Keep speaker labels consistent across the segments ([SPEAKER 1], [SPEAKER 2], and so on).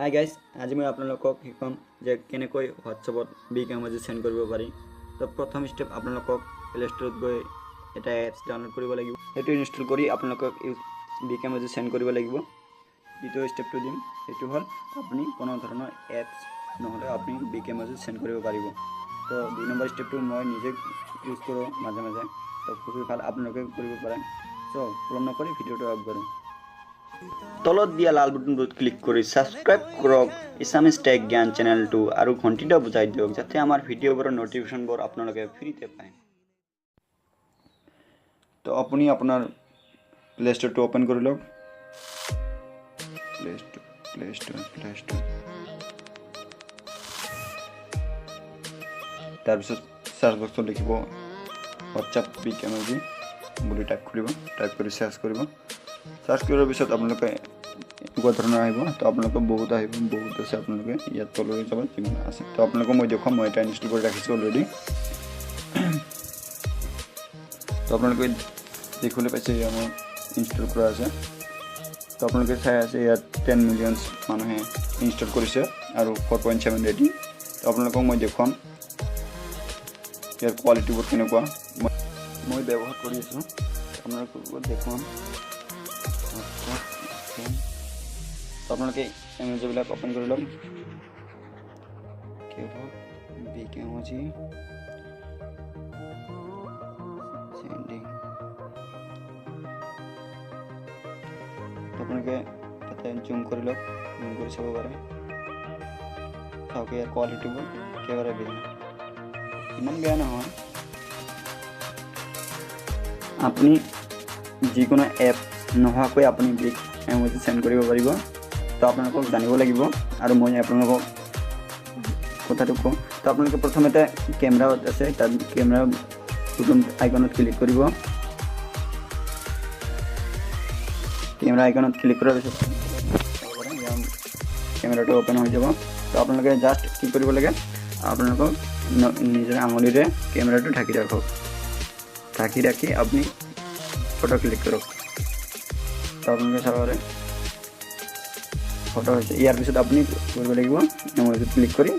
[SPEAKER 1] Hi guys, আজি মই আপোনালোকক শিকাম যে কেনেকৈ হোৱাটছএপত বিগ এমজি সেন্ড কৰিব পাৰি। তো প্ৰথম স্টেপ আপোনালোকক প্লে ষ্টৰত গৈ এটা এপছ ডাউনলোড কৰিব লাগিব। সেইটো ইনষ্টল কৰি আপোনালোকক বিগ এমজি সেন্ড কৰিব লাগিব। দ্বিতীয় স্টেপটো দিম, সেইটো হ'ল আপুনি কোনো ধৰণৰ এপছ নহ'লে আপুনি বিগ এমজি সেন্ড কৰিব পাৰিব। তো 2 নম্বৰ স্টেপটো মই নিজে ইউজ কৰোঁ মাজে মাজে, তো খুবেই ভাল, আপোনালোকে কৰিব পাৰে। চ' পলম নকৰি ভিডিঅ'টো আগবাঢ়ো। তলত দিয়া লাল বাটনটোত ক্লিক কৰি সাবস্ক্ৰাইব কৰক এছামিজ টেক জ্ঞান চেনেলটো আৰু ঘণ্টিটা বজাই দিয়ক যাতে আমাৰ ভিডিঅ'বোৰৰ নটিফিকেশ্যনবোৰ আপোনালোকে ফ্ৰীতে পায়। তো আপুনি আপোনাৰ প্লে ষ্টৰটো ওপেন কৰি লওক। প্লে ষ্টৰ তাৰপিছত সাৰ্চ বক্সত লিখিব হোৱাটছএপ বিগ এমজি বুলি টাইপ কৰি সাৰ্চ কৰিব। সাৰ্চ কৰাৰ পিছত আপোনালোকে এনেকুৱা ধৰণৰ আহিব। তো আপোনালোকে বহুত আছে, আপোনালোকে ইয়াত তললৈ যাব যিমান আছে। তো আপোনালোকক মই দেখুৱাম, মই এটা ইনষ্টল কৰি ৰাখিছোঁ অলৰেডি। তো আপোনালোকে দেখিবলৈ পাইছে ইয়াত মোৰ ইনষ্টল কৰা আছে। তো আপোনালোকে চাই আছে ইয়াত 10 মিলিয়ন মানুহে ইনষ্টল কৰিছে আৰু 4.7 ৰেটিং। তো আপোনালোকক মই দেখুৱাম ইয়াৰ কোৱালিটিবোৰ কেনেকুৱা। মই ব্যৱহাৰ কৰি আছোঁ, আপোনালোকক দেখুৱাম। আপোনালোকে এমজিবিলাক ওপেন কৰি লওক। বিগ এমজি সেন্ডিং, আপোনালোকে তাতে জুম কৰি লওক, জুম কৰি চাব পাৰে। চাওক ইয়াৰ কোৱালিটিবোৰ একেবাৰে বেয়া, ইমান বেয়া নহয়। আপুনি যিকোনো এপ নোহোৱাকৈ আপুনি বিগ এমজি সেন্ড কৰিব পাৰিব। তো আপোনালোকক জানিব লাগিব আৰু মই আপোনালোকক কথাটো কওঁ। তো আপোনালোকে প্ৰথমতে কেমেৰা আছে, তাত কেমেৰা বুটন আইকনত ক্লিক কৰিব। কেমেৰা আইকনত ক্লিক কৰাৰ পিছত কেমেৰাটো ওপেন হৈ যাব। তো আপোনালোকে জাষ্ট কি কৰিব লাগে, আপোনালোকক নিজৰ আঙুলিৰে কেমেৰাটো ঢাকি ৰাখক। ঢাকি ৰাখি আপুনি ফটো ক্লিক কৰক। তো আপোনালোকে চাব পাৰে ফটো হৈছে। ইয়াৰ পিছত আপুনি কৰিব লাগিব এমজিত ক্লিক কৰি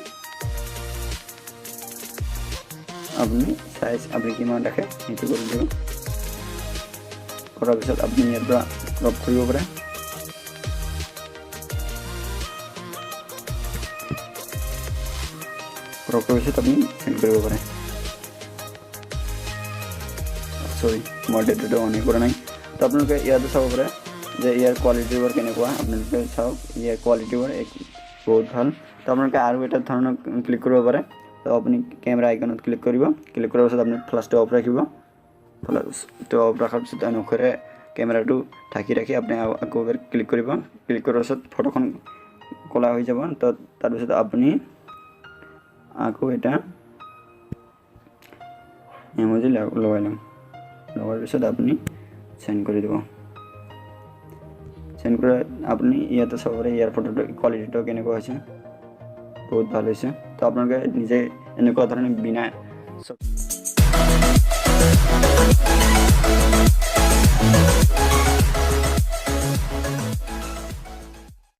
[SPEAKER 1] আপুনি সাইজ আপুনি কিমান ৰাখে সেইটো কৰি দিব। কৰাৰ পিছত আপুনি ইয়াৰ পৰা ক্ৰপ কৰিব পাৰে। ক্ৰপ কৰাৰ পিছত আপুনি সেন্ড কৰিব পাৰে। সৰি, মই ডেটাটো অন কৰা নাই। তো আপোনালোকে ইয়াতো চাব পাৰে যে ইয়াৰ কোৱালিটিবোৰ কেনেকুৱা। আপোনালোকে চাওক ইয়াৰ কোৱালিটিবোৰ বহুত ভাল। তো আপোনালোকে আৰু এটা ধৰণৰ ক্লিক কৰিব পাৰে। তো আপুনি কেমেৰা আইকনত ক্লিক কৰিব। ক্লিক কৰাৰ পিছত আপুনি ফ্লাছটো অফ ৰাখিব। ফ্লাছটো অফ ৰখাৰ পিছত অনুসাৰে কেমেৰাটো ঢাকি ৰাখি আপুনি আকৌ এবাৰ ক্লিক কৰিব। ক্লিক কৰাৰ পিছত ফটোখন ক'লা হৈ যাব। তো তাৰপিছত আপুনি আকৌ এটা এমজি লগাই ল'ম। লগাৰ পিছত আপুনি সেন্ড কৰি দিব। সেন্ড কৰা আপুনি ইয়াতে চাব পাৰে ইয়াৰ ফটোটো কোৱালিটিটো কেনেকুৱা হৈছে, বহুত ভাল হৈছে। তো আপোনালোকে নিজে এনেকুৱা ধৰণে বিনা